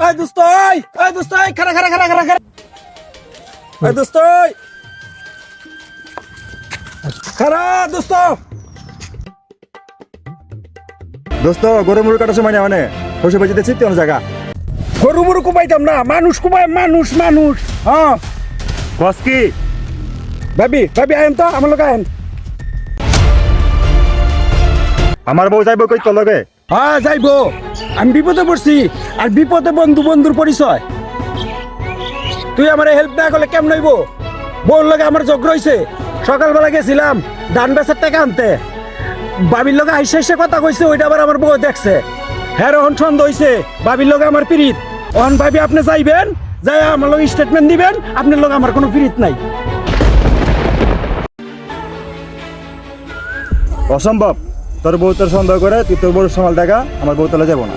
এই দোস্ত এই দোস্ত খারা খারা খারা খারা খারা এই দোস্ত খারা দোস্ত দোস্ত গরু মুরু কাটার সময় না মানে বসে বসে দিচ্ছি কোন জায়গা গরু মুরু কুমাইতাম না মানুষ কুমাই মানুষ মানুষ হ্যাঁ বস কি ভাবি ভাবি আইন তো আমার লোক আইন আমার বউ যাইব কই তোর লগে হ্যাঁ যাইবো আমি বিপদে পড়ছি আর বিপদে বন্ধু বন্ধুর পরিচয় তুই আমার হেল্প না করলে কেমন হইব বউর লগে আমার যোগ রয়েছে সকালবেলা গেছিলাম ধান বেচার টাকা আনতে বাবির লগে আইসে এসে কথা কইছে ওইটা আবার আমার বউ দেখছে হ্যাঁ রহন সন্দেহ হইছে বাবির লগে আমার পিরিত অহন ভাবি আপনি যাইবেন যাই আমার লগে স্টেটমেন্ট দিবেন আপনার লগে আমার কোনো পিরিত নাই অসম্ভব তোর বউ তোর সন্দেহ করে তুই তোর বউর সমাল দেখা আমার বউ তোলা যাবো না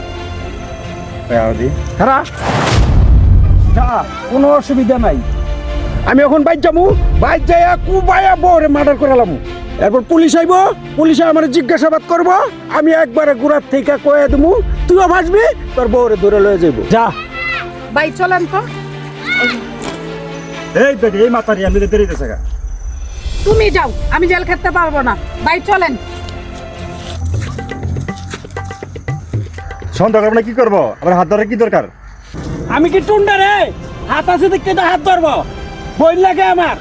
হ্যাঁ যা কোনো অসুবিধা নাই আমি এখন বাইক যাবো বাইক যাইয়া কুবাইয়া বউরে মার্ডার করে লামু এরপর পুলিশ আইব পুলিশে আমার জিজ্ঞাসাবাদ করব আমি একবারে গুড়ার থেকে কয়ে দেবো তুইও ভাসবি তোর বউরে ধরে লয়ে যাইব যা ভাই চলেন তো। এই বেটি এই মাথারি আমি দেরিতে থাকা তুমি যাও, আমি জেল খেতে পারবো না। ভাই চলেন। সন্দেহ করবো না কি করবো আবার হাত ধরে কি দরকার আমি কি টুন্ডা রে হাত আছে দেখতে তো হাত ধরবো বই লাগে আমার